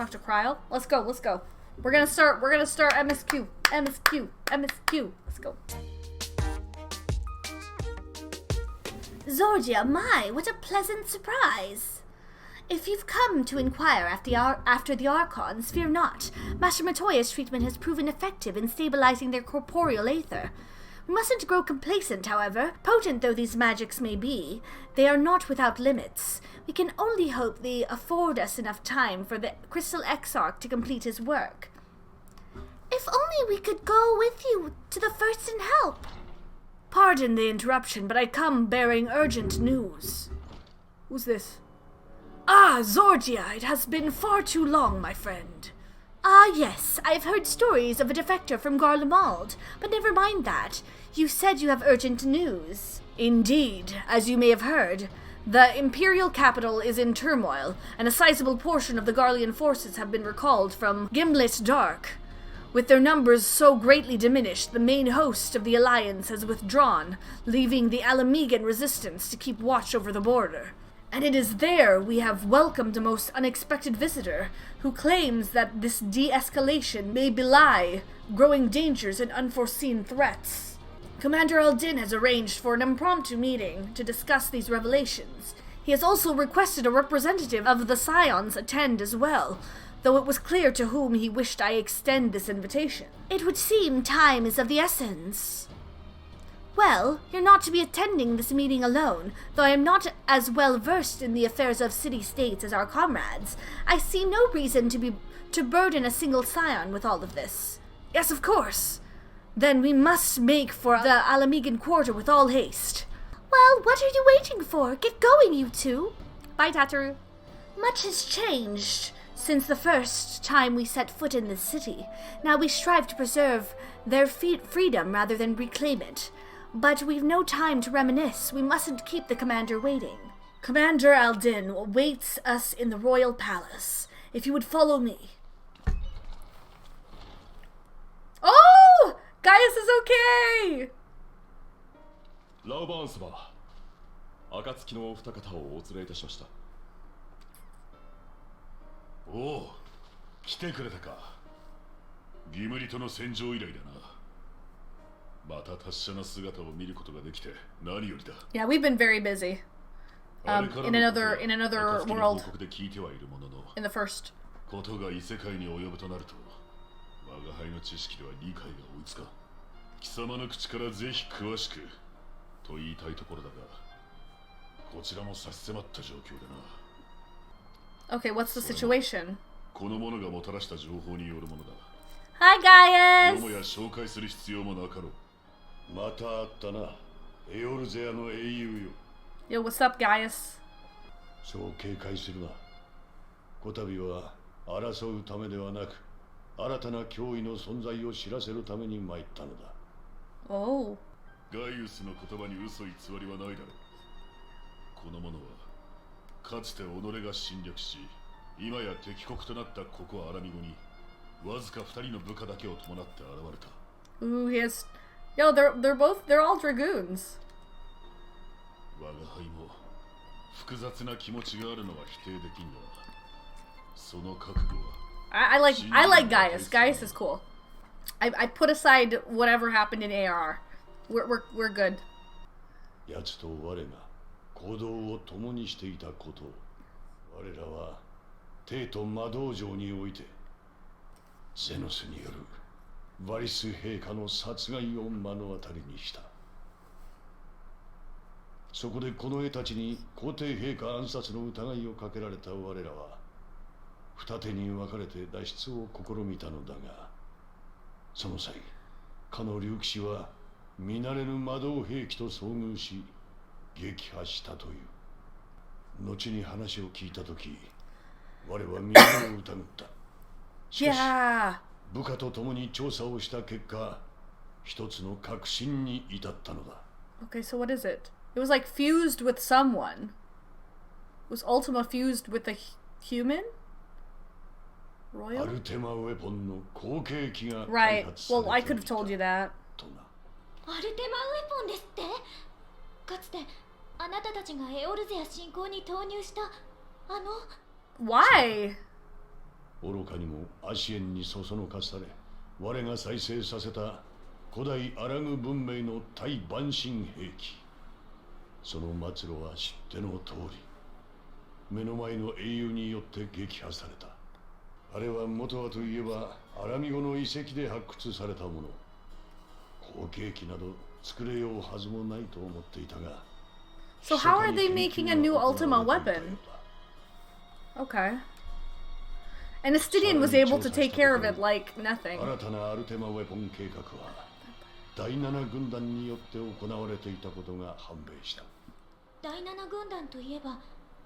Talk to Kryl. Let's go. We're gonna start MSQ. Let's go. Zordia, my, what a pleasant surprise. If you've come to inquire after the Archons, fear not. Master Matoya's treatment has proven effective in stabilizing their corporeal aether. We mustn't grow complacent, however. Potent though these magics may be, they are not without limits. We can only hope they afford us enough time for the Crystal Exarch to complete his work. If only we could go with you to the First and help. Pardon the interruption, but I come bearing urgent news. Who's this? Ah, Zordia, it has been far too long, my friend. Ah, yes, I've heard stories of a defector from Garlemald, but never mind that. You said you have urgent news. Indeed, as you may have heard, the Imperial capital is in turmoil, and a sizable portion of the Garlean forces have been recalled from Gimlet Dark. With their numbers so greatly diminished, the main host of the Alliance has withdrawn, leaving the Alamegan resistance to keep watch over the border. And it is there we have welcomed a most unexpected visitor, who claims that this de-escalation may belie growing dangers and unforeseen threats. Commander Aldin has arranged for an impromptu meeting to discuss these revelations. He has also requested a representative of the Scions attend as well, though it was clear to whom he wished I extend this invitation. It would seem time is of the essence. Well, you're not to be attending this meeting alone, though I am not as well versed in the affairs of city-states as our comrades. I see no reason to burden a single scion with all of this. Yes, of course. Then we must make for the Alamegan quarter with all haste. Well, what are you waiting for? Get going, you two. Bye, Tataru. Much has changed since the first time we set foot in this city. Now we strive to preserve their freedom rather than reclaim it. But we've no time to reminisce. We mustn't keep the commander waiting. Commander Aldin awaits us in the royal palace. If you would follow me. Oh! Gaius is okay! ラウバーン様、暁のお二方をお連れいたしました。おお、来てくれたか。ギムリとの戦場以来だな。また達者な姿を見ることができて何よりだ。Yeah, we've been very busy. In another world. で聞いてはいるものの。In the first. ことが異世界に及ぶとなると、我が輩の知識では理解が追いつかん。貴様の口からぜひ詳しくと言いたいところだが、こちらも差し迫った状況だな。Okay, what's the situation? この者がもたらした情報によるものだ。Hi, Gaius! よもや紹介する必要もなかろう。また会ったな。エオルゼアの英雄よ。Yo, what's up, Gaius? そう警戒するな。こたびは争うためではなく、新たな脅威の存在を知らせるために参ったのだ。Oh. ガイウスの言葉に嘘偽りはないだろう。この者はかつて己が侵略し、今や敵国となったここアラミゴにわずか2人の部下だけを伴って現れた。Ooh, he has... Yo, they're all dragoons. 我が輩も複雑な気持ちがあるのは否定できんが、その覚悟は I like Gaius. Gaius is cool. I put aside whatever happened in ARR. We're good. 奴と我が行動を共にしていたこと、我らは帝都魔道場においてゼノスによるバリス陛下の殺害を目の当たりにした。そこでこの絵たちに皇帝陛下暗殺の疑いをかけられた我らは二手に分かれて脱出を試みたのだが、その際かの竜騎士は見慣れぬ魔導兵器と遭遇し撃破したという。後に話を聞いたとき、我は皆を疑った。しかし、部下と共に調査をした結果、一つの確信に至ったのだ。Okay, so what is it? It was like fused with someone. Was Ultima fused with a human? Royal? アルテマウェポンの後継機が Right. Well, I could have told you that. アルテマウェポンですって？かつてあなたたちがエオルゼア侵攻に投入したあの Why? 愚かにも足縁にそそのかされ、我が再生させた古代アラグ文明の対万神兵器。その末路は知っての通り、目の前の英雄によって撃破された。あれは元はといえばアラミゴの遺跡で発掘されたもの。後継機など作れようはずもないと思っていたが。So how are they making a new Ultima weapon? Okay. And Astidian was able to take care of it like nothing. 新たなアルテマウェポン計画は第7軍団によって行われていたことが判明した。第7軍団といえば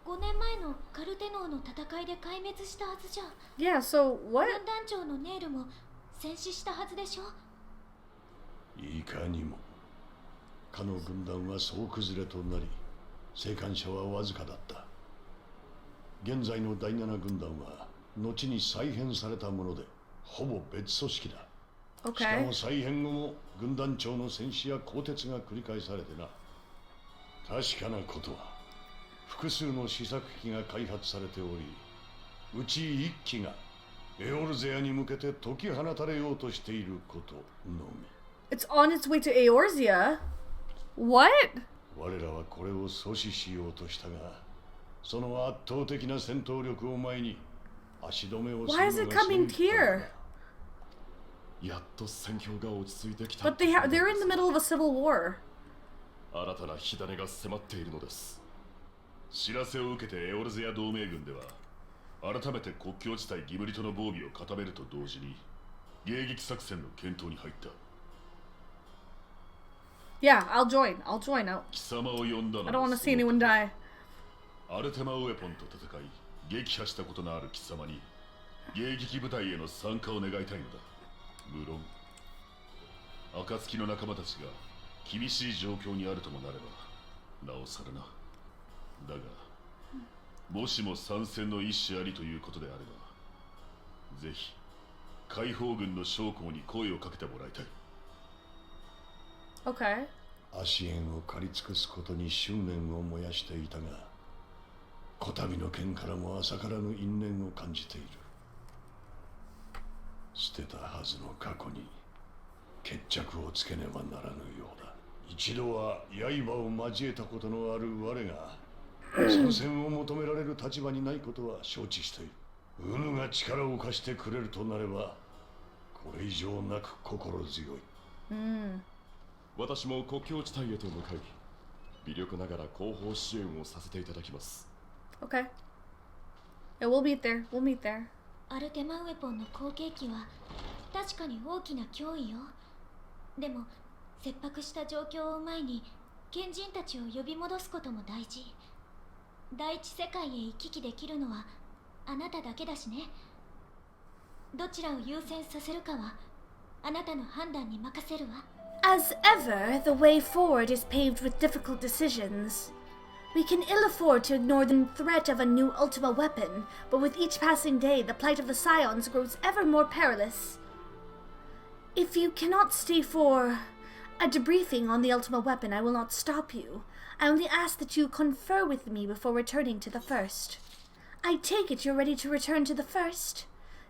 5年前のカルテノーの戦いで壊滅したはずじゃ。Yeah, so what? 軍団長のネールも戦死したはずでしょ。いかにも。かの軍団は総崩れとなり、生還者はわずかだった。現在の第7軍団は後に再編されたもので、ほぼ別組織だ。しかも再編後も軍団長の戦死や更迭が繰り返されてな。確かなことは複数の試作機が開発されており、うち1機がエオルゼアに向けて解き放たれようとしていることのみ。It's on its way to Eorzea? What? 我らはこれを阻止しようとしたが、その圧倒的な戦闘力を前に足止めをするのが Why is it coming here? やっと戦況が落ち着いてきた。But they're in the middle of a civil war. 新たな火種が迫っているのです。知らせを受けてエオルゼア同盟軍では改めて国境地帯ギブリトの防備を固めると同時に迎撃作戦の検討に入った。Yeah, I'll join. I 貴様を呼んだの don't want to see anyone die. アルテマウェポンと戦い撃破したことのある貴様に迎撃部隊への参加を願いたいのだ。無論暁の仲間たちが厳しい状況にあるともなればなおさらな。だがもしも参戦の意思ありということであれば、ぜひ解放軍の将校に声をかけてもらいたい。Okay. 足縁を借り尽くすことに執念を燃やしていたが、こたびの剣からも浅からぬ因縁を感じている。捨てたはずの過去に決着をつけねばならぬようだ。一度は刃を交えたことのある我が参戦を求められる立場にないことは承知している。ウヌが力を貸してくれるとなればこれ以上なく心強い。私も国境地帯へと向かい、微力ながら後方支援をさせていただきます。Okay. Yeah, we'll meet there. We'll meet there. アルテマウェポンの後継機は確かに大きな脅威よ。でも切迫した状況を前に賢人たちを呼び戻すことも大事。第一世界へ行き来できるのはあなただけだしね。どちらを優先させるかはあなたの判断に任せるわ。As ever, the way forward is paved with difficult decisions. We can ill afford to ignore the threat of a new Ultima weapon, but with each passing day, the plight of the Scions grows ever more perilous. If you cannot stay for a debriefing on the Ultima weapon, I will not stop you. I only ask that you confer with me before returning to the first. I take it you're ready to return to the first?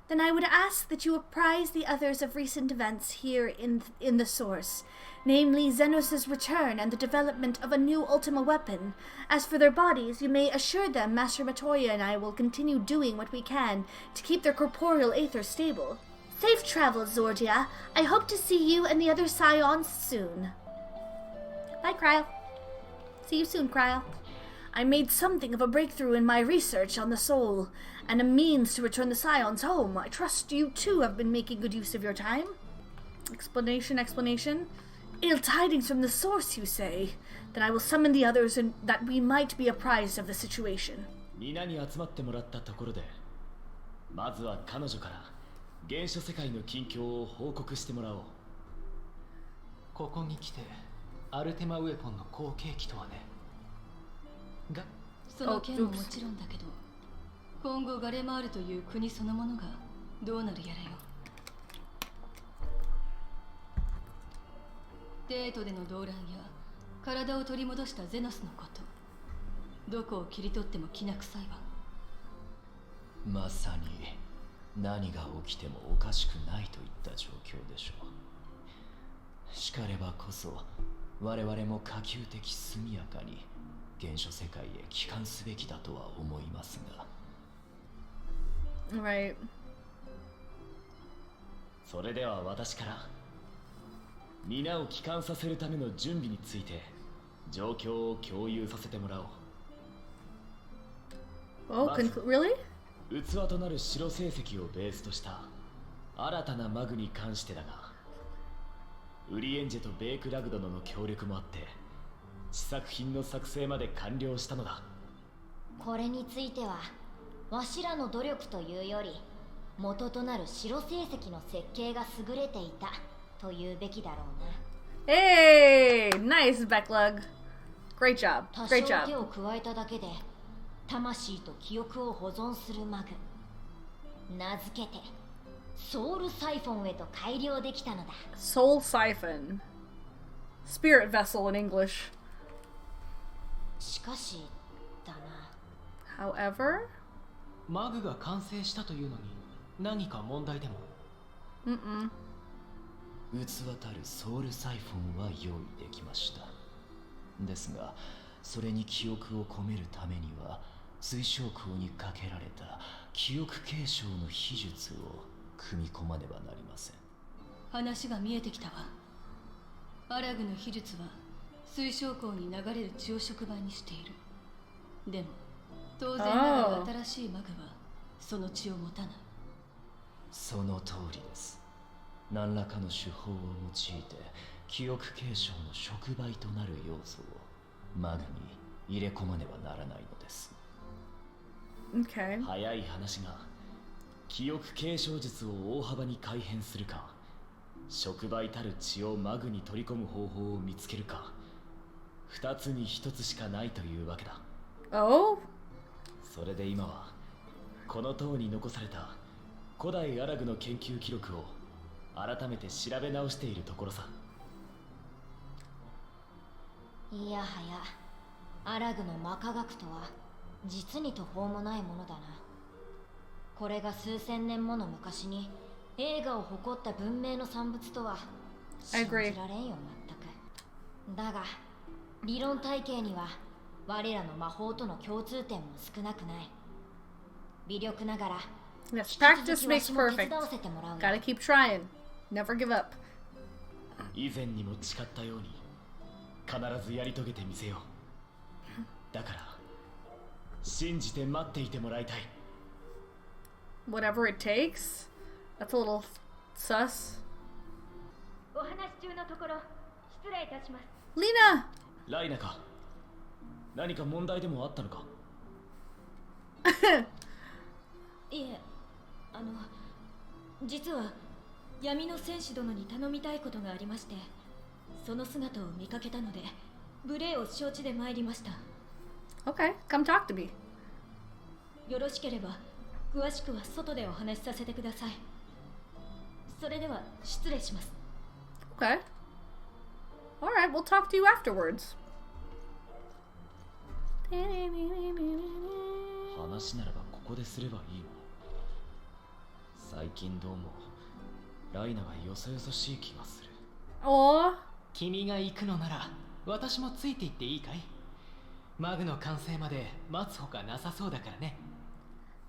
Then I would ask that you apprise the others of recent events here in the source, namely Zenos' return and the development of a new Ultima weapon. As for their bodies, you may assure them Master Matoya and I will continue doing what we can to keep their corporeal aether stable. Safe travels, Zordia. I hope to see you and the other Scions soon. Bye, Cryle. See you soon, Cryle. I made something of a breakthrough in my research on the soul, and a means to return the Scions home. I trust you too have been making good use of your time. Explanation. Ill tidings from the source, you say? Then I will summon the others and that we might be apprised of the situation. 皆に集まってもらったところで、まずは彼女から原初世界の近況を報告してもらおう。ここに来てアルテマウェポンの後継機とはね。がその件ももちろんだけど、今後ガレマールという国そのものがどうなるやらよ。デートでの動乱や体を取り戻したゼノスのこと、どこを切り取ってもきな臭いわ。まさに何が起きてもおかしくないといった状況でしょう。しかればこそ我々も可及的速やかに原初世界へ帰還すべきだとは思いますが。Right. それでは私から皆を帰還させるための準備について状況を共有させてもらおう。Oh, really? 器となる白成績をベースとした新たなマグに関してだが、ウリエンジェとベークラグ殿の協力もあって試作品の作成まで完了したのだ。これについてはわしらの努力というより元となる白成績の設計が優れていたというべきだろうな。Hey! Nice, Becklug. Great job. 多 Great 少手 job. を加えただけで魂と記憶を保存するマグ、名付けてソウルサイフォンへと改良できたのだ。 Soul Siphon. Spirit Vessel in English. しかしだな。 However? マグが完成したというのに何か問題でも。Mm-mm. 器たるソウルサイフォンは用意できました。ですがそれに記憶を込めるためには水晶鉱にかけられた記憶継承の秘術を組み込まねばなりません。話が見えてきたわ。アラグの秘術は水晶鉱に流れる血を触媒にしている。でも当然ながら新しいマグはその血を持たない。その通りです。何らかの手法を用いて記憶継承の触媒となる要素をマグに入れ込まねばならないのです。Okay. 早い話が記憶継承術を大幅に改変するか、触媒たる血をマグに取り込む方法を見つけるか、二つに一つしかないというわけだ。 Oh? それで今はこの塔に残された古代アラグの研究記録を改めて調べ直しているところさ。いやはやアラグの魔科学とは実に途方もないものだな。これが数千年もの昔に映画を誇った文明の産物とは信じられんよ、全く。だが理論体系には我らの魔法との共通点も少なくない。微力ながら Yes, practice makes perfect. Gotta keep trying. Never give up. 以前にも誓ったように必ずやり遂げてみせよう。だから信じて待っていてもらいたい。 Whatever it takes? That's a little sus. お話中のところ失礼いたします。 Lena! ライナか、何か問題でもあったのか？いえ、実は闇の戦士殿に頼みたいことがありまして、その姿を見かけたので無礼を承知で参りました。 Okay, come talk to me. よろしければ詳しくは外でお話しさせてください。それでは失礼します。 Okay. Alright, we'll talk to you afterwards. 話ならばここですればいいの。最近どうもライナがよそよそしい気がする。Aww. 君が行くのなら私もついて行っていいかい？マグの完成まで待つほかなさそうだからね。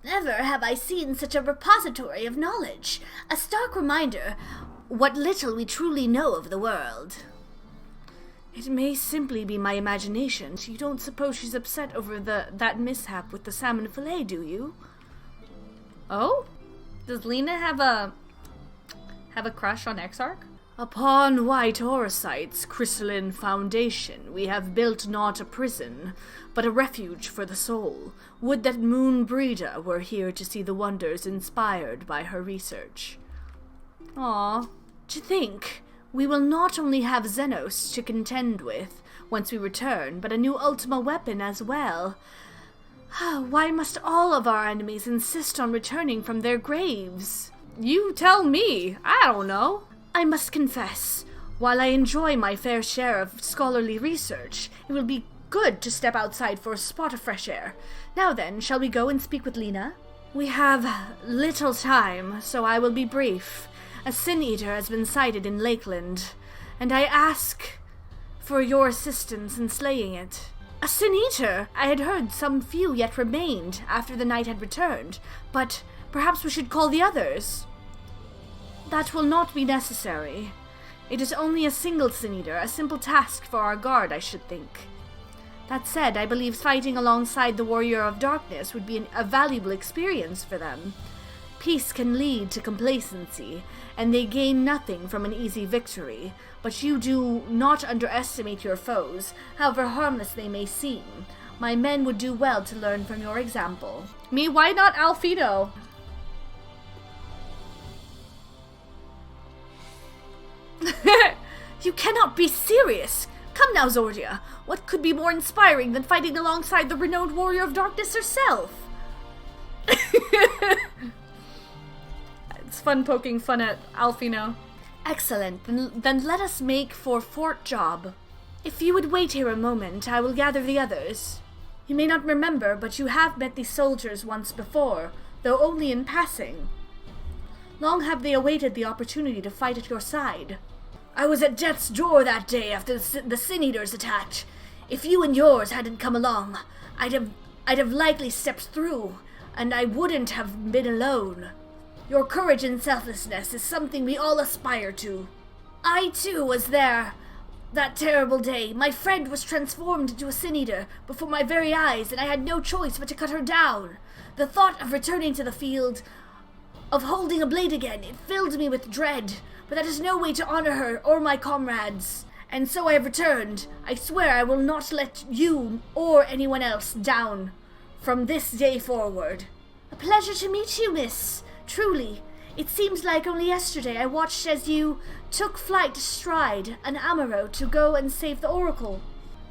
Never have I seen such a repository of knowledge, a stark reminder what little we truly know of the world. It may simply be my imagination. You don't suppose she's upset over that mishap with the salmon fillet, do you? Oh? Does Lena have a crush on Exarch? Upon white Orosite's crystalline foundation, we have built not a prison, but a refuge for the soul. Would that Moon Breda were here to see the wonders inspired by her research. Aw, to think, we will not only have Xenos to contend with once we return, but a new Ultima weapon as well. Why must all of our enemies insist on returning from their graves? You tell me. I don't know. I must confess, while I enjoy my fair share of scholarly research, it will be good to step outside for a spot of fresh air. Now then, shall we go and speak with Lena? We have little time, so I will be brief. A Sin Eater has been sighted in Lakeland, and I ask for your assistance in slaying it. A Sin Eater! I had heard some few yet remained after the knight had returned, but perhaps we should call the others. That will not be necessary. It is only a single Sin Eater, a simple task for our guard, I should think. That said, I believe fighting alongside the Warrior of Darkness would be a valuable experience for them. Peace can lead to complacency, and they gain nothing from an easy victory, but you do not underestimate your foes, however harmless they may seem. My men would do well to learn from your example. Me, why not Alfino? You cannot be serious! Come now, Zordia. What could be more inspiring than fighting alongside the renowned Warrior of Darkness herself? It's fun poking fun at Alfino. Excellent. Then let us make for Fort Job. If you would wait here a moment, I will gather the others. You may not remember, but you have met these soldiers once before, though only in passing. Long have they awaited the opportunity to fight at your side. I was at death's door that day after the Sin Eaters attacked. If you and yours hadn't come along, I'd have likely stepped through, and I wouldn't have been alone. Your courage and selflessness is something we all aspire to. I too was there that terrible day. My friend was transformed into a Sin Eater before my very eyes, and I had no choice but to cut her down. The thought of returning to the field, of holding a blade again, it filled me with dread. But that is no way to honor her or my comrades. And so I have returned. I swear I will not let you or anyone else down from this day forward. A pleasure to meet you, miss. Truly. It seems like only yesterday I watched as you took flight astride an Amaro to go and save the Oracle.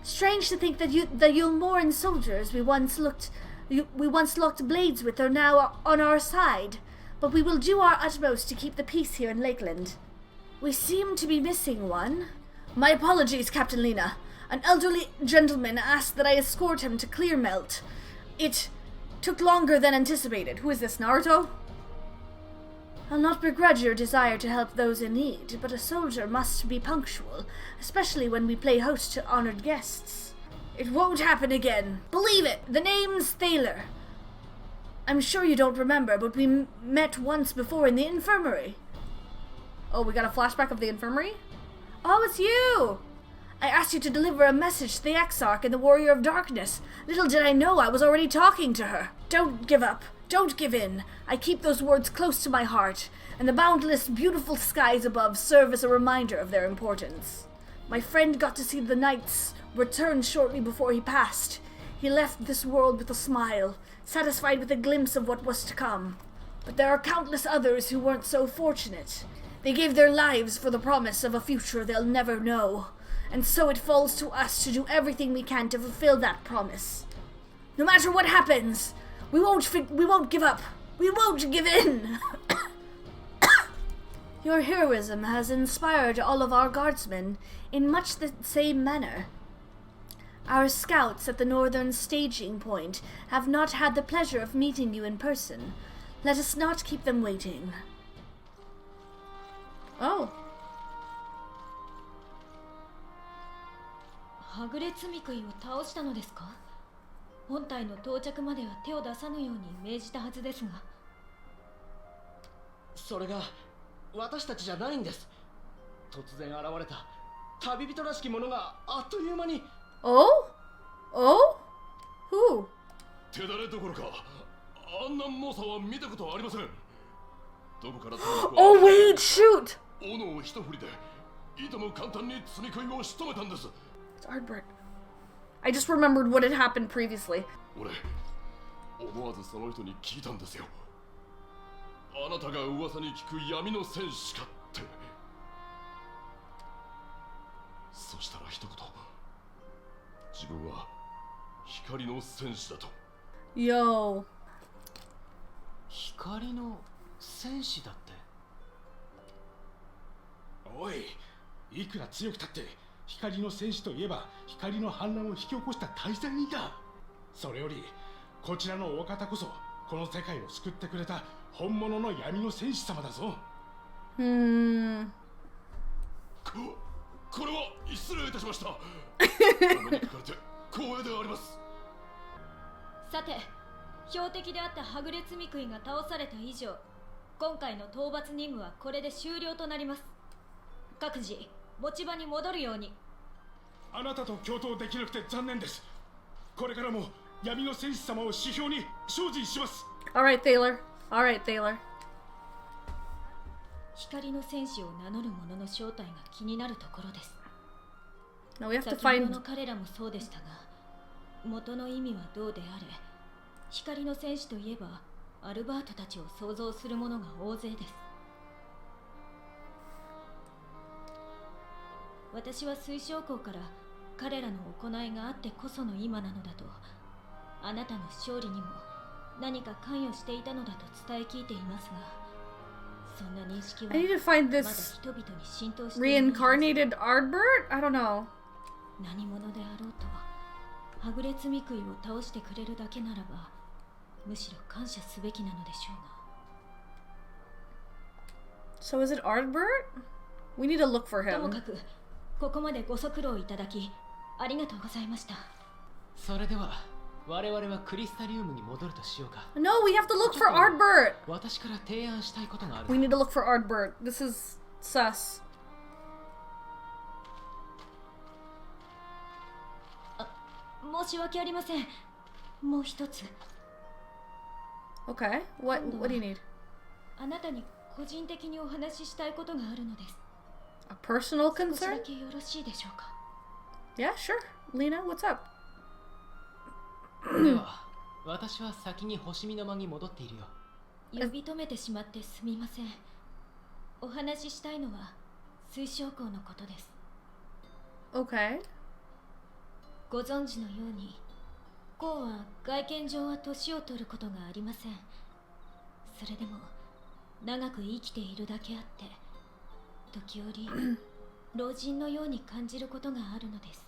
Strange to think that the Yulmoran soldiers we once locked blades with are now on our side. But we will do our utmost to keep the peace here in Lakeland. We seem to be missing one. My apologies, Captain Lena. An elderly gentleman asked that I escort him to Clearmelt. It took longer than anticipated. Who is this, Naruto? I'll not begrudge your desire to help those in need, but a soldier must be punctual, especially when we play host to honored guests. It won't happen again. Believe it, the name's Thaler. I'm sure you don't remember, but we met once before in the infirmary. Oh, we got a flashback of the infirmary? Oh, it's you! I asked you to deliver a message to the Exarch and the Warrior of Darkness. Little did I know I was already talking to her. Don't give up. Don't give in. I keep those words close to my heart, and the boundless, beautiful skies above serve as a reminder of their importance. My friend got to see the knights return shortly before he passed. He left this world with a smile, satisfied with a glimpse of what was to come. But there are countless others who weren't so fortunate. They gave their lives for the promise of a future they'll never know. And so it falls to us to do everything we can to fulfill that promise. No matter what happens, we won't give up. We won't give in. Your heroism has inspired all of our guardsmen in much the same manner. Our scouts at the northern staging point have not had the pleasure of meeting you in person. Let us not keep them waiting. Oh. はぐれ積み食いを倒したのですか？本体の到着までは手を出さぬように命じたはずですが。それが私たちじゃないんです。突然現れた旅人らしき者があっという間に。Oh? Oh? Who? 手だれどころか、あんな猛者は見たことありません。どこからともなく。Oh wait, shoot! 斧を一振りでいとも簡単に積み食いを仕留めたんです。Susbert. I just remembered what had happened previously. 俺、思わずその人に聞いたんですよ。あなたが噂に聞く闇の戦士かって。そしたら一言、自分は光の戦士だと。Yo. 光の戦士だって。おい、いくら強くたって光の戦士といえば光の反乱を引き起こした大罪人だ。それよりこちらのお方こそこの世界を救ってくれた本物の闇の戦士様だぞ。これは失礼いたしました。お目にかかれて光栄であります。さて、標的であったはぐれ積み食いが倒された以上、今回の討伐任務はこれで終了となります。各自持ち場に戻るように。あなたと共闘できなくて残念です。これからも闇の戦士様を指標に精進します。 Alright, Thaler. Alright, Thaler. 光の戦士を名乗る者の正体が気になるところです。 Now we have to 先ほど find... の彼らもそうでしたが、元の意味はどうであれ、光の戦士といえばアルバートたちを想像する者が大勢です。私は水晶港から彼らの行いがあってこその今なのだと、あなたの勝利にも何か関与していたのだと伝え聞いていますが、そんな認識は I need to find まだ this 人々に浸透していないはず。 reincarnated Ardbert? I don't know. 何者であろうと、はぐれ積み食いを倒してくれるだけならば、むしろ感謝すべきなのでしょうが。 So is it Ardbert? We need to look for とも him. かく、ここまでご足労いただきありがとうございました。それでは我々はクリスタリウムに戻るとしようか。 No, we have to look for Ardbert! 私から提案したいことがある。 We need to look for Ardbert. This is sus. 申し訳ありません。もう一つ。 Okay. What do you need? あなたに個人的にお話ししたいことがあるのです。 A personal 少しだ concern? けよろしいでしょうか。 Yeah, sure. Lena, what's up? では私は先に星見の間に戻っているよ。呼び止めてしまってすみません。お話ししたいのは水晶港のことです。 Okay. ご存知のように、コウは外見上は年を取ることがありません。それでも長く生きているだけあって、時折老人のように感じることがあるのです。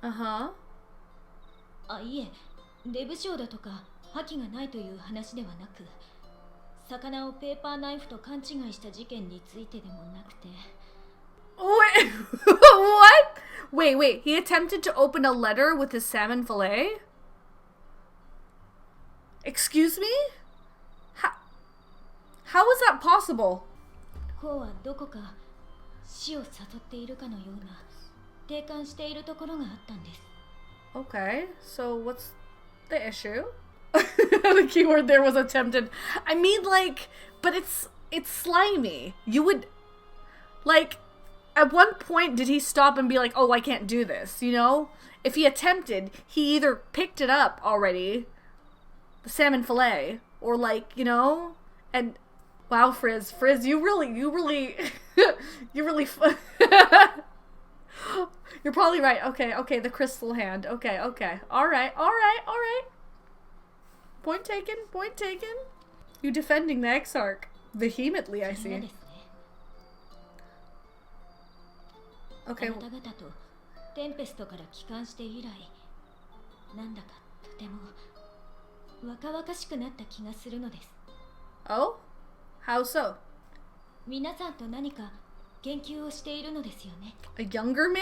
Uh-huh. あ、いえ、デブ症だとか覇気がないという話ではなく、魚をペーパーナイフと勘違いした事件についてでもなくて。 Wait, what? Wait. He attempted to open a letter with his salmon fillet? Excuse me? How is that possible? コウはどこか死を誘っているかのような定感しているところがあったんです。 Okay, so what's the issue? The keyword there was attempted. I mean, like, but it's slimy. You would, like, at one point did he stop and be like, oh, I can't do this, you know? If he attempted, he either picked it up already, the salmon fillet, or like, you know, and wow, Frizz, you really You're probably right. Okay, the crystal hand. Okay. All right. Point taken. You defending the Exarch vehemently, I それが see. ですね、 Okay. あなた方とテンペストから帰還して以来、なんだかとても若々しくなった気がするのです。 Oh? How so? 皆さんと何か研究をしているのですよね。 A younger man?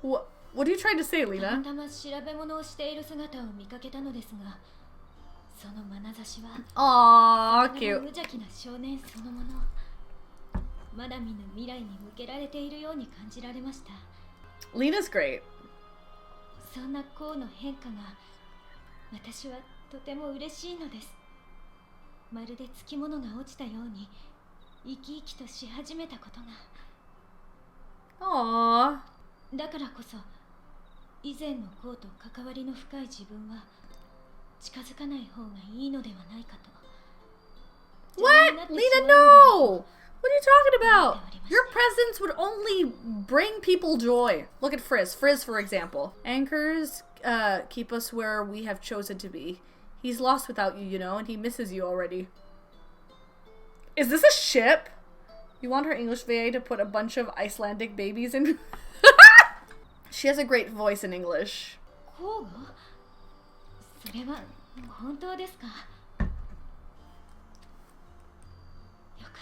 What are you trying to say, た Lena? またま調べ物をしている姿を見かけたのですが、その眼差しは Aww, 魚の cute. 無邪気な少年そのもの。まだ見ぬ未来に向けられているように感じられました。 Lena's great. そんなコウの変化が私はとても嬉しいのです。まるでつきものが落ちたように生き生きとし始めたことが。 Aww. だからこそ以前のコウと関わりの深い自分は近づかない方がいいのではないかと。 What? Lena, no! What are you talking about? Your presence would only bring people joy. Look at Frizz, for example. Anchors keep us where we have chosen to be. He's lost without you, you know, and he misses you already. Is this a ship? You want her English VA to put a bunch of Icelandic babies in? She has a great voice in English. コウがそれは本当ですか。よかっ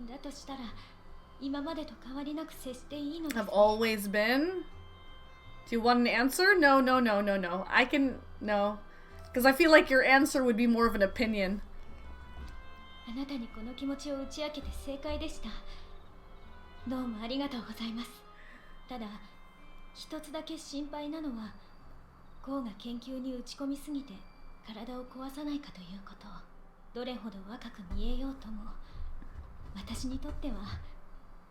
た。だとしたら今までと変わりなく接していいのですね。Have always been? Do you want an answer? No. I can... No. Because I feel like your answer would be more of an opinion. あなたにこの気持ちを打ち明けて正解でした。どうもありがとうございます。ただ、一つだけ心配なのは、ゴーが研究に打ち込みすぎて体を壊さないかということ。どれほど若く見えようとも、私にとっては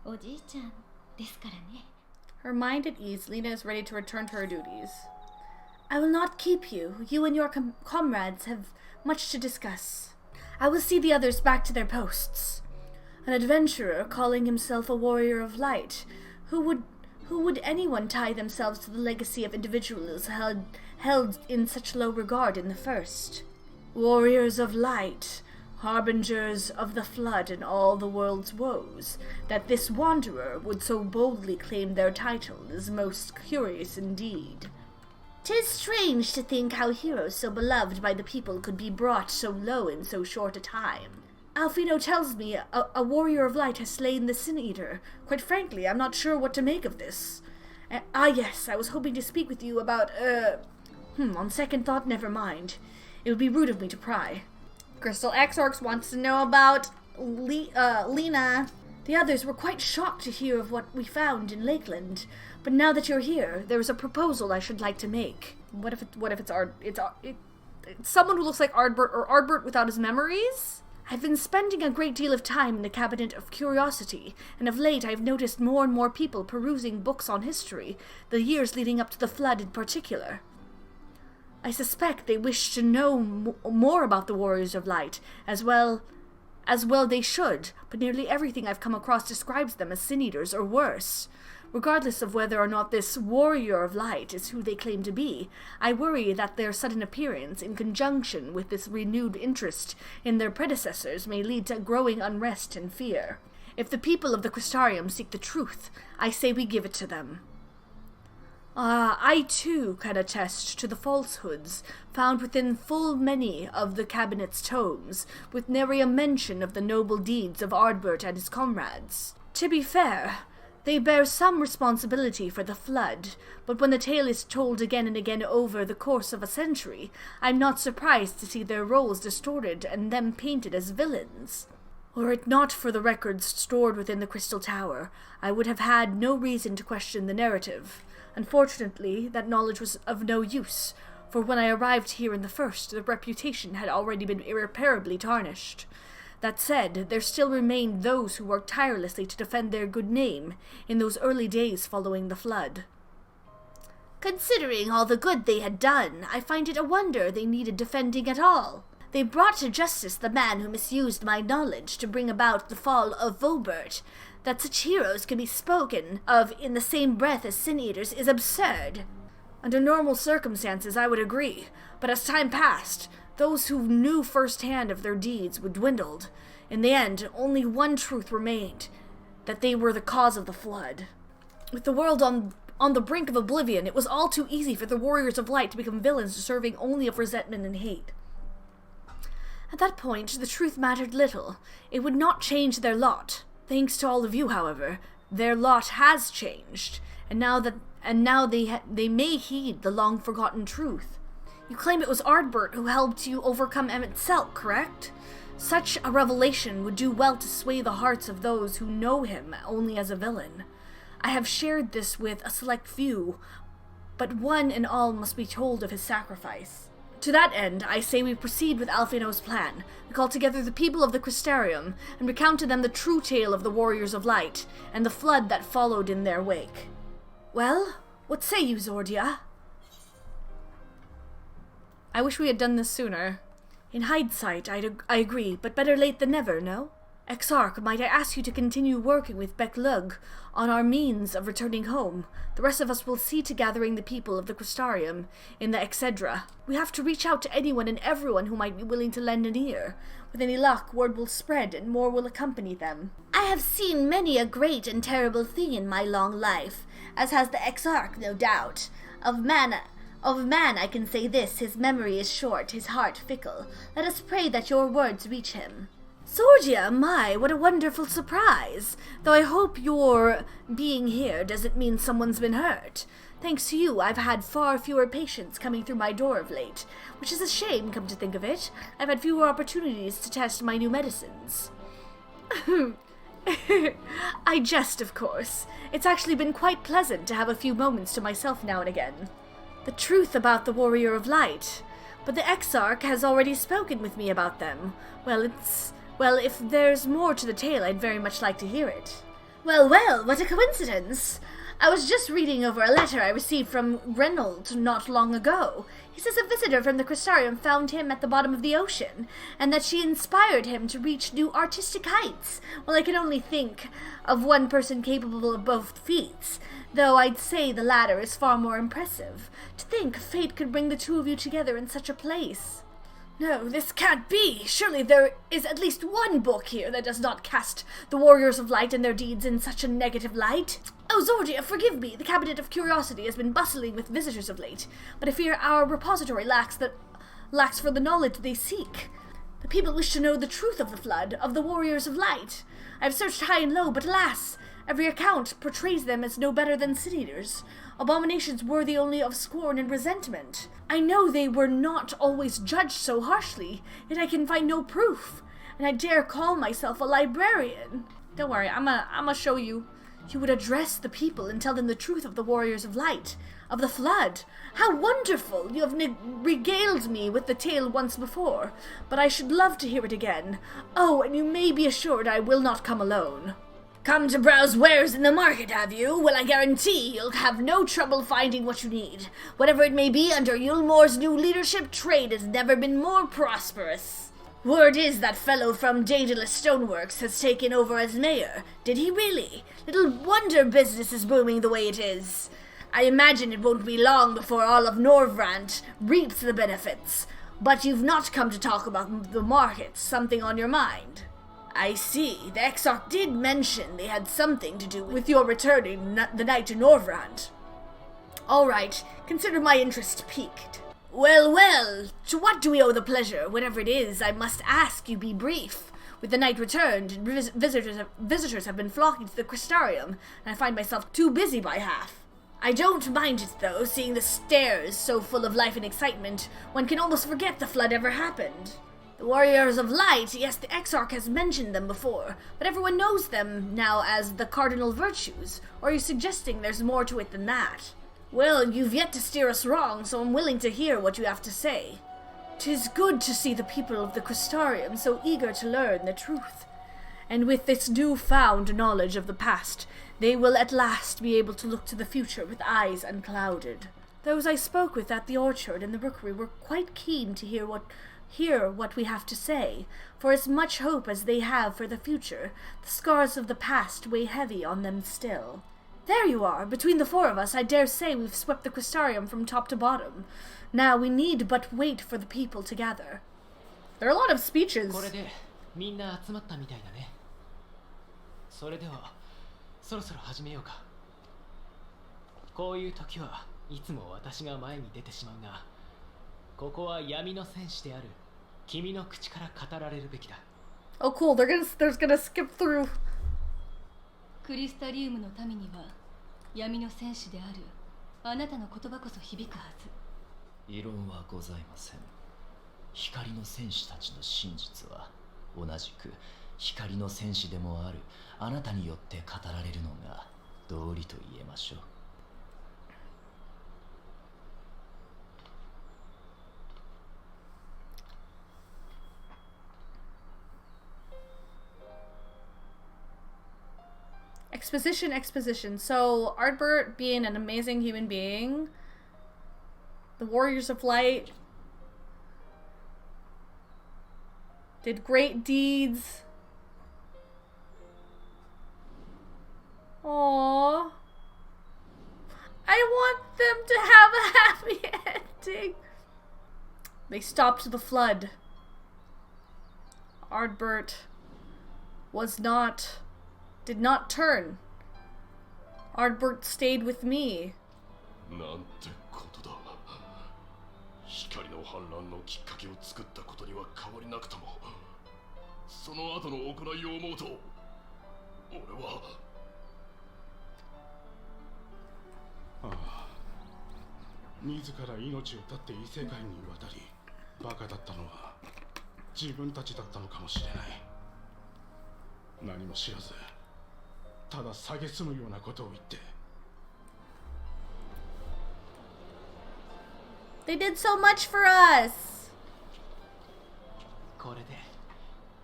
おじいちゃんですからね。Her mind at ease, Lena is ready to return to her duties. I will not keep you. You and your comrades have much to discuss. I will see the others back to their posts. An adventurer calling himself a warrior of light. Who would anyone tie themselves to the legacy of individuals held in such low regard in the first? Warriors of light, harbingers of the flood and all the world's woes, that this wanderer would so boldly claim their title is most curious indeed. 'Tis strange to think how heroes so beloved by the people could be brought so low in so short a time. Alfino tells me a warrior of light has slain the Sin Eater. Quite frankly, I'm not sure what to make of this. Yes, I was hoping to speak with you about, on second thought, never mind. It would be rude of me to pry. Crystal Exorx wants to know about Lena. The others were quite shocked to hear of what we found in Lakeland. But now that you're here, there is a proposal I should like to make. What if it's someone who looks like Ardbert, or Ardbert without his memories? I've been spending a great deal of time in the Cabinet of Curiosity, and of late I've noticed more and more people perusing books on history, the years leading up to the Flood in particular. I suspect they wish to know more about the Warriors of Light, as well they should, but nearly everything I've come across describes them as Sin-Eaters or worse. Regardless of whether or not this Warrior of Light is who they claim to be, I worry that their sudden appearance, in conjunction with this renewed interest in their predecessors, may lead to growing unrest and fear. If the people of the Crystarium seek the truth, I say we give it to them. I too can attest to the falsehoods found within full many of the Cabinet's tomes, with nary a mention of the noble deeds of Ardbert and his comrades. To be fair, they bear some responsibility for the Flood, but when the tale is told again and again over the course of a century, I'm not surprised to see their roles distorted and them painted as villains. Were it not for the records stored within the Crystal Tower, I would have had no reason to question the narrative. Unfortunately, that knowledge was of no use, for when I arrived here in the first, the reputation had already been irreparably tarnished. That said, there still remained those who worked tirelessly to defend their good name in those early days following the Flood. Considering all the good they had done, I find it a wonder they needed defending at all. They brought to justice the man who misused my knowledge to bring about the fall of Volbert. That such heroes can be spoken of in the same breath as Sin-Eaters is absurd. Under normal circumstances, I would agree, but as time passed, those who knew firsthand of their deeds were dwindled. In the end, only one truth remained, that they were the cause of the Flood. With the world on the brink of oblivion, it was all too easy for the Warriors of Light to become villains deserving only of resentment and hate. At that point, the truth mattered little. It would not change their lot. Thanks to all of you, however, their lot has changed, and now they may heed the long-forgotten truth. You claim it was Ardbert who helped you overcome Emmett Selk, correct? Such a revelation would do well to sway the hearts of those who know him only as a villain. I have shared this with a select few, but one and all must be told of his sacrifice. To that end, I say we proceed with Alfino's plan. We call together the people of the Crystarium, and recount to them the true tale of the Warriors of Light, and the Flood that followed in their wake. Well, what say you, Zordia? I wish we had done this sooner. In hindsight, I agree, but better late than never, no? Exarch, might I ask you to continue working with Beklug on our means of returning home? The rest of us will see to gathering the people of the Crystarium in the Excedra. We have to reach out to anyone and everyone who might be willing to lend an ear. With any luck, word will spread and more will accompany them. I have seen many a great and terrible thing in my long life, as has the Exarch, no doubt. Of man Of man I can say this, his memory is short, his heart fickle. Let us pray that your words reach him. Zordia, my, what a wonderful surprise. Though I hope your being here doesn't mean someone's been hurt. Thanks to you, I've had far fewer patients coming through my door of late, which is a shame, come to think of it. I've had fewer opportunities to test my new medicines. I jest, of course. It's actually been quite pleasant to have a few moments to myself now and again. The truth about the Warrior of Light. But the Exarch has already spoken with me about them. Well, if there's more to the tale, I'd very much like to hear it. Well, what a coincidence! I was just reading over a letter I received from Reynold not long ago. He says a visitor from the Crystarium found him at the bottom of the ocean, and that she inspired him to reach new artistic heights. Well, I can only think of one person capable of both feats, though I'd say the latter is far more impressive. To think fate could bring the two of you together in such a place. No, this can't be. Surely there is at least one book here that does not cast the Warriors of Light and their deeds in such a negative light. Oh, Zordia, forgive me. The Cabinet of Curiosity has been bustling with visitors of late, but I fear our repository lacks for the knowledge they seek. The people wish to know the truth of the flood, of the Warriors of Light. I have searched high and low, but alas, every account portrays them as no better than sin-eaters, abominations worthy only of scorn and resentment. I know they were not always judged so harshly, yet I can find no proof, and I dare call myself a librarian. Don't worry, I'ma show you. You would address the people and tell them the truth of the Warriors of Light, of the flood. How wonderful! You have regaled me with the tale once before, but I should love to hear it again. Oh, and you may be assured I will not come alone. Come to browse wares in the market, have you? Well, I guarantee you'll have no trouble finding what you need. Whatever it may be, under Yulmore's new leadership, trade has never been more prosperous. Word is that fellow from Daedalus Stoneworks has taken over as mayor. Did he really? Little wonder business is booming the way it is. I imagine it won't be long before all of Norvrant reaps the benefits. But you've not come to talk about the market, something on your mind. I see. The Exarch did mention they had something to do with your returning the night to Norvrant. All right, consider my interest piqued. Well, to what do we owe the pleasure? Whatever it is, I must ask you be brief. With the night returned, visitors have been flocking to the Crystarium, and I find myself too busy by half. I don't mind it, though, seeing the stairs so full of life and excitement, one can almost forget the flood ever happened. The Warriors of Light, yes, the Exarch has mentioned them before, but everyone knows them now as the Cardinal Virtues, or are you suggesting there's more to it than that? Well, you've yet to steer us wrong, so I'm willing to hear what you have to say. 'Tis good to see the people of the Crystarium so eager to learn the truth. And with this newfound knowledge of the past, they will at last be able to look to the future with eyes unclouded. Those I spoke with at the orchard and the rookery were quite keen to hear what we have to say, for as much hope as they have for the future, the scars of the past weigh heavy on them still. There you are! Between the four of us, I dare say we've swept the Crystarium from top to bottom. Now we need but wait for the people to gather. There are a lot of speeches. これでみんな集まったみたいだね。それではそろそろ始めようか。こういう時はいつも私が前に出てしまうが、ここは闇の戦士である君の口から語られるべきだ。Oh cool, they're gonna skip through. クリスタリウムの民には闇の戦士であるあなたの言葉こそ響くはず。異論はございません。光の戦士たちの真実は同じく光の戦士でもあるあなたによって語られるのが道理と言えましょう。Exposition. So, Ardbert being an amazing human being, the Warriors of Light did great deeds. Aww. I want them to have a happy ending. They stopped the flood. Ardbert did not turn. Ardbert stayed with me. なんてことだ。光の反乱のきっかけを作ったことには変わりなくとも、その後の行いを思うと俺は自ら命を絶って異世界に渡り、バカだったのは自分たちだったのかもしれない。何も知らず、ただ蔑むようなことを言って。They did so much for us! これで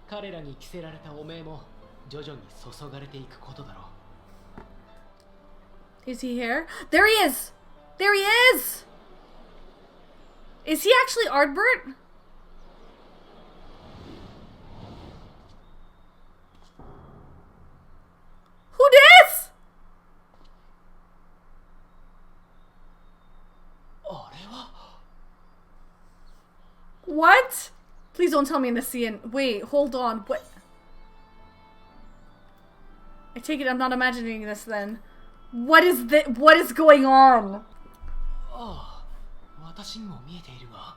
彼らに着せられた汚名も徐々に注がれていくことだろう。 Is he here? There he is! There he is! Is he actually Ardbert? Who dis? あれは What? Please don't tell me in the scene. Wait, hold on. What? I take it I'm not imagining this then. What is going on? ああ、私にも見えているが、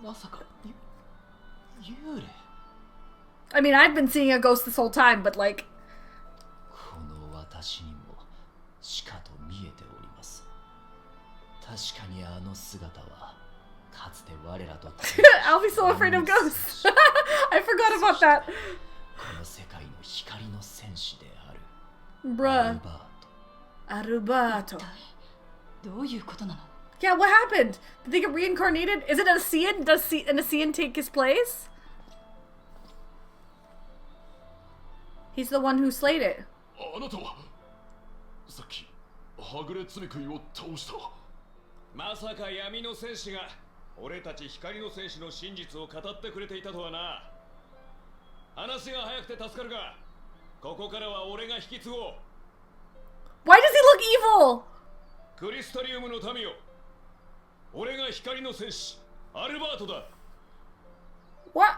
まさか幽霊 I mean, I've been seeing a ghost this whole time, but like この私にもしかと見えております。確かにあの姿はかつて我らと I'll be so afraid of ghosts. I forgot about that. この世界の光の戦士である Bruh. アルバート。 Alberto. どういうことなの？ Yeah, what happened? Did they get reincarnated? Is it Asean? Does an Asean take his place? He's the one who slayed it. あなたはさっきはぐれ罪食いを倒した。まさか闇の戦士が俺たち光の戦士の真実を語ってくれていたとはな。話が早くて助かるが、ここからは俺が引き継ごう。 Why does he look evil? クリスタリウムの民よ、俺が光の戦士アルバートだ。 What?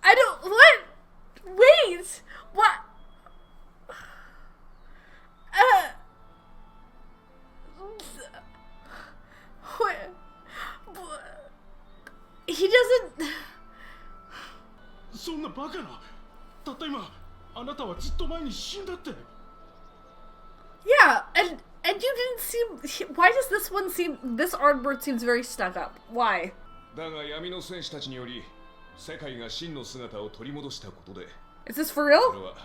I don't. What? Wait. What? He doesn't. そんなバカな。たった今、あなたはずっと前に死んだって。Yeah, and you didn't seem. Why does this one seem? This Ardbert seems very stuck up. Why? だが闇の戦士たちにより世界が真の姿を取り戻したことで、 Is this for real? 俺は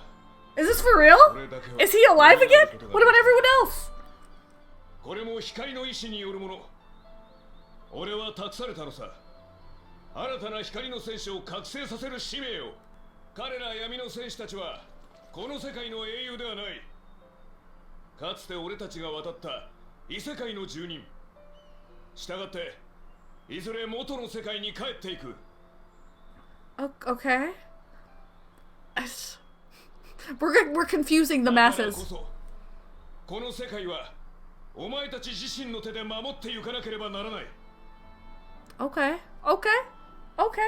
Is this for real? 俺だけは Is he alive again? What about everyone else? これも光の意志によるもの。俺は託されたのさ。新たな光の戦士を覚醒させる使命を。彼ら闇の戦士たちはこの世界の英雄ではない。かつて俺たちが渡った異世界の住人。したがっていずれ元の世界に帰っていく。 Okay. We're confusing the だからこ masses. そこの世界はお前たち自身の手で守っていかなければならない。 Okay. Okay. Okay.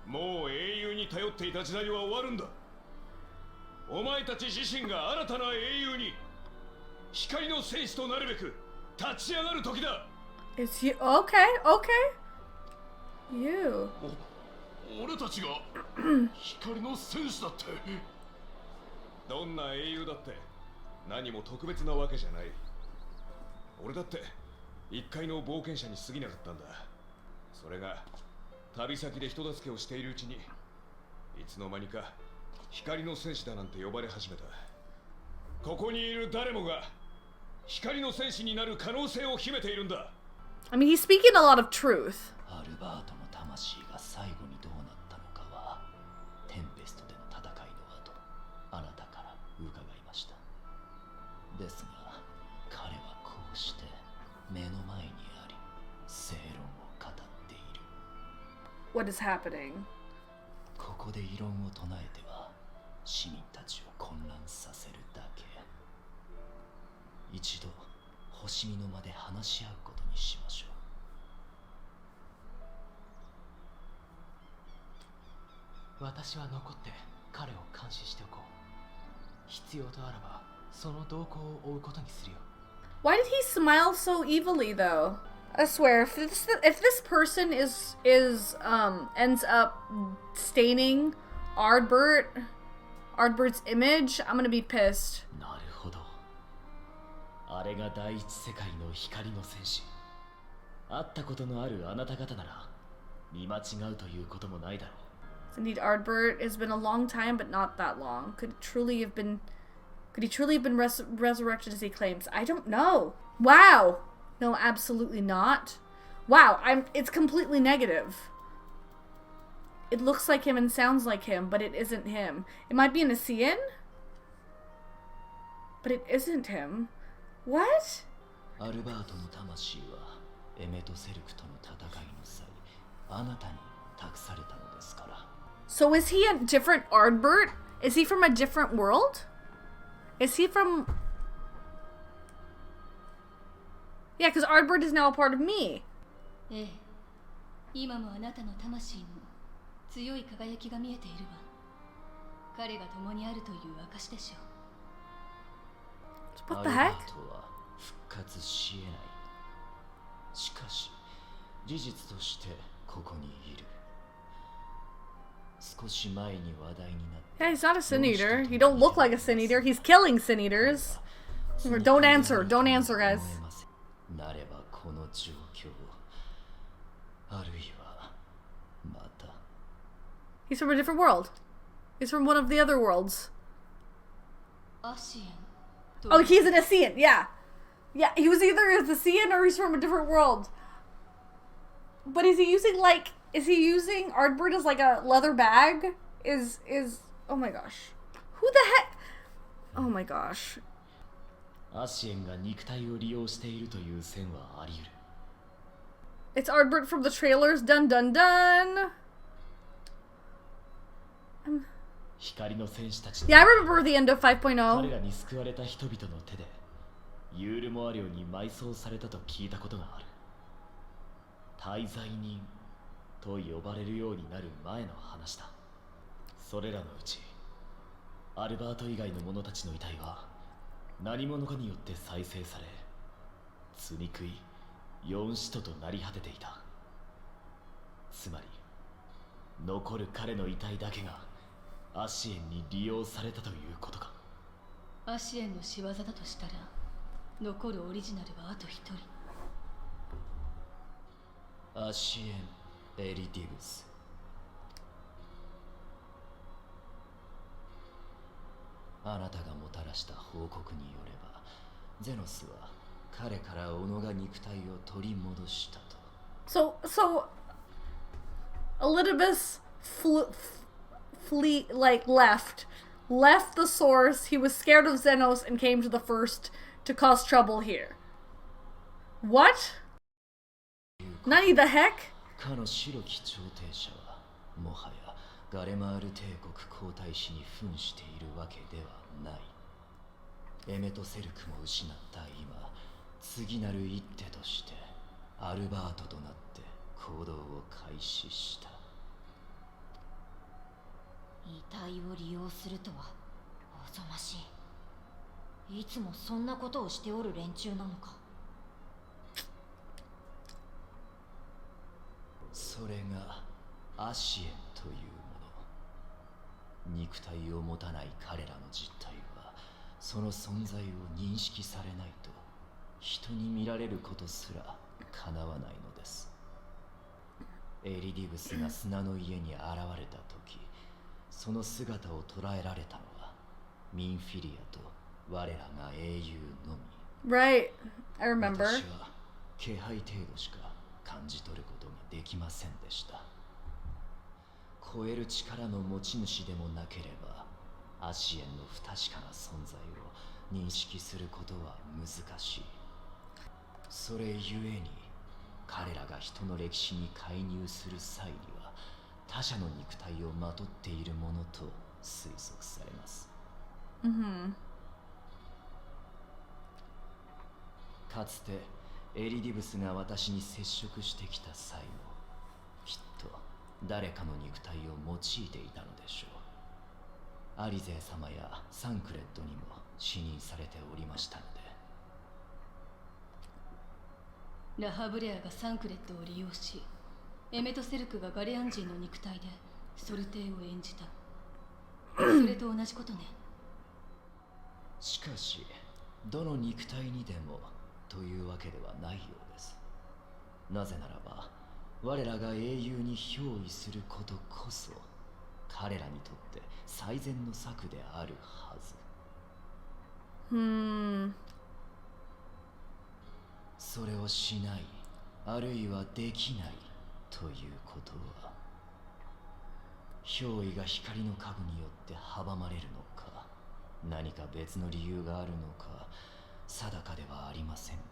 もう英雄に頼っていた時代は終わるんだ。お前たち自身が新たな英雄に光の戦士となるべく立ち上がる時だ。 It's you. Okay. Okay. You. 俺たちが光の戦士だって。どんな英雄だって何も特別なわけじゃない。俺だって一回の冒険者に過ぎなかったんだ。それが旅先で人助けをしているうちにいつの間にか光の戦士だなんて呼ばれ始めた。ここにいる誰もが光の戦士になる可能性を秘めているんだ。 I mean, he's speaking a lot of truth. アルバートの魂が最後にどうなったのかはテンペストでの戦いの後あなたから伺いました。ですが彼はこうして目の前にあり正論を語っている。 What is happening? ここで異論を唱えては市民たちを混乱させるだけ。一度星見の間で話し合うことにしましょう。私は残って彼を監視しておこう。必要とあらばその動向を追うことにするよ。 Why did he smile so evilly, though? I swear, if this person is ends up staining Ardbert's image, I'm gonna be pissed. なるほど。あれが第一世界の光の戦士。会ったことのあるあなた方なら見間違うということもないだろう。 Indeed, Ardbert. It's been a long time, but not that long. Could he truly have been resurrected as he claims? I don't know. Wow. No, absolutely not. Wow, it's completely negative. It looks like him and sounds like him, but it isn't him. It might be an Asian, but it isn't him. What? アルバートの魂はエメとセルクとの戦いの際、あなたに託されたのですから。 So is he a different Ardbert? Is he from a different world? Is he from... Yeah, because Ardbert is now a part of me. ええ、今もあなたの魂の強い輝きが見えているわ。彼が共にあるという証でしょう。What the heck? アルバートは復活し得ない。しかし、事実としてここにいる。少し前に話題になった。 Yeah, he's not a sin eater. He don't look like a sin eater. He's killing sin eaters. Don't answer. Don't answer, guys. なればこの状況、あるいはまた。 He's from a different world. He's from one of the other worlds. アシエン。Oh, he's an Asian. Yeah. Yeah, he was either a Asian or he's from a different world. But is he using Ardbert as like a leather bag? Oh my gosh. Who the heck? Oh my gosh. アシエンが肉体を利用しているという線はあり得る。 It's Ardbert from the trailers. Dun dun dun. Yeah, I remember the end of 5.0. 彼らに救われた人々の手でユールモア領に埋葬されたと聞いたことがある。滞在人と呼ばれるようになる前の話だ。それらのうちアルバート以外の者たちの遺体は何者かによって再生され、罪食い4使徒となり果てていた。つまり残る彼の遺体だけがアシエンに利用されたということか。アシエンの仕業だとしたら残るオリジナルはあと1人。アシエン・エリディブス。あなたがもたらした報告によれば、ゼノスは彼からオノが肉体を取り戻したと。So Elidibus left the source. He was scared of Xenos and came to the first to cause trouble here. What? Nani the heck? かの白き調停者はもはやガレマール帝国皇太子に扮しているわけではない。エメとセルクも失った今、次なる一手としてアルバートとなって行動を開始した。遺体を利用するとはおぞましい。いつもそんなことをしておる連中なのか。それがアシエンというもの。肉体を持たない彼らの実態はその存在を認識されないと人に見られることすら叶わないのです。エリディブスが砂の家に現れた時、その姿を捉えられたのはミンフィリアと我らが英雄のみ。 Right, I remember. 私は気配程度しか感じ取ることができませんでした。超える力の持ち主でもなければアシエンの不確かな存在を認識することは難しい。それゆえに彼らが人の歴史に介入する際には他者の肉体をまとっているものと推測されます。かつてエリディブスが私に接触してきた際もきっと誰かの肉体を用いていたのでしょう。アリゼ様やサンクレッドにも視認されておりましたので。ラハブレアがサンクレットを利用し、エメトセルクがガレアン人の肉体でソルテイを演じた。それと同じことね。しかしどの肉体にでもというわけではないようです。なぜならば我らが英雄に憑依することこそ彼らにとって最善の策であるはず。それをしない、あるいはできないということは、憑依が光の家具によって阻まれるのか、何か別の理由があるのか定かではありませんが。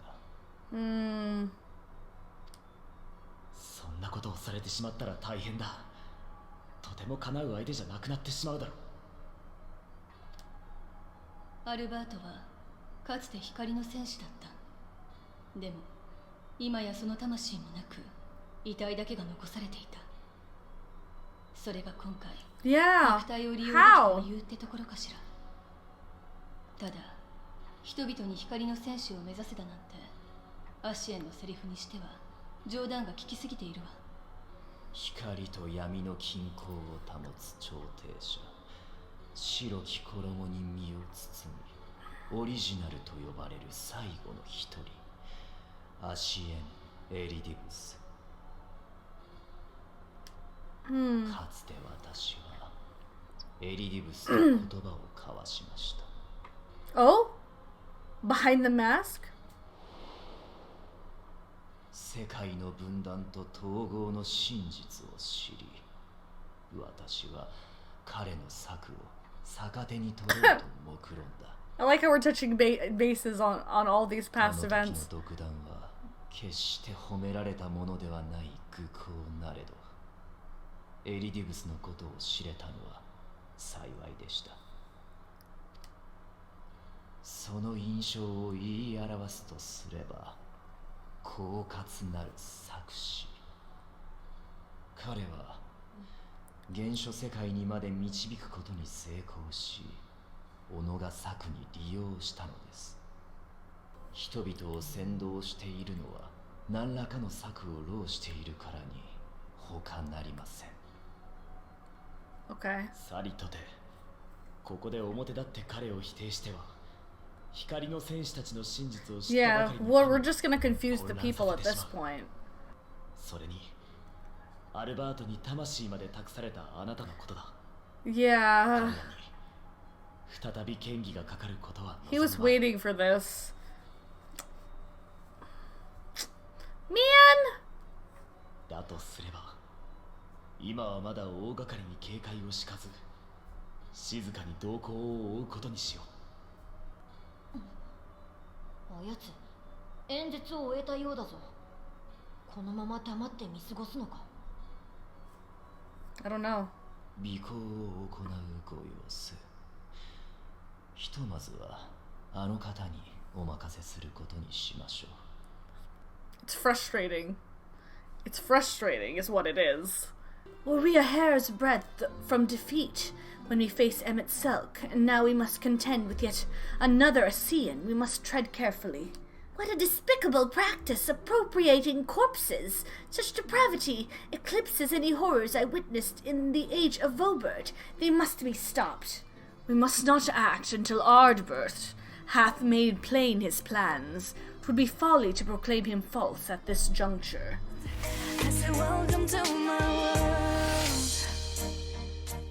そんなことをされてしまったら大変だ。とても叶う相手じゃなくなってしまうだろう。アルバートはかつて光の戦士だった。でも今やその魂もなく遺体だけが残されていた。それが今回肉体を利用できた理由ってところかしら。ただ人々に光の戦士を目指せだなんてアシエンのセリフにしては冗談が効きすぎているわ。光と闇の均衡を保つ調停者、白き衣に身を包みオリジナルと呼ばれる最後の一人、アシエン・エリディブス。かつて私はエリディブスと言葉を交わしました。Oh? Behind the mask? 世界の分断と統合の真実を知り、私は彼の策を逆手に取ろうと目論んだ。I like how we're touching bases on all these past あの時 events. の独断は決して褒められたものではない愚行なれど、エリディブスのことを知れたのは幸いでした。その印象を言い表すとすれば、狡猾なる策士。彼は原初世界にまで導くことに成功し、己が策に利用したのです。人々を扇動しているのは何らかの策を浪しているからに他なりません。Okay. さりとてここで表立って彼を否定しては光の戦士たちの真実を知ったば Yeah, かりに well, we're just gonna confuse the people at this point. それにアルバートに魂まで託されたあなたのことだ。 Yeah. 再び嫌疑がかかることは He was waiting for this. Man! だとすれば今はまだ大掛かりに警戒を敷かず静かに動向を追うことにしよう。あやつ演説を終えたようだぞ。このまま黙って見過ごすのか。 I don't know. 尾行を行うご様子。ひとまずはあの方にお任せすることにしましょう。 It's frustrating. It's frustrating is what it is. Were we a hair's breadth from defeat when we face Emmett Selk, and now we must contend with yet another Asean. We must tread carefully. What a despicable practice, appropriating corpses! Such depravity eclipses any horrors I witnessed in the age of Vobert. They must be stopped. We must not act until Ardbert hath made plain his plans. 'Twould be folly to proclaim him false at this juncture. I said, welcome to my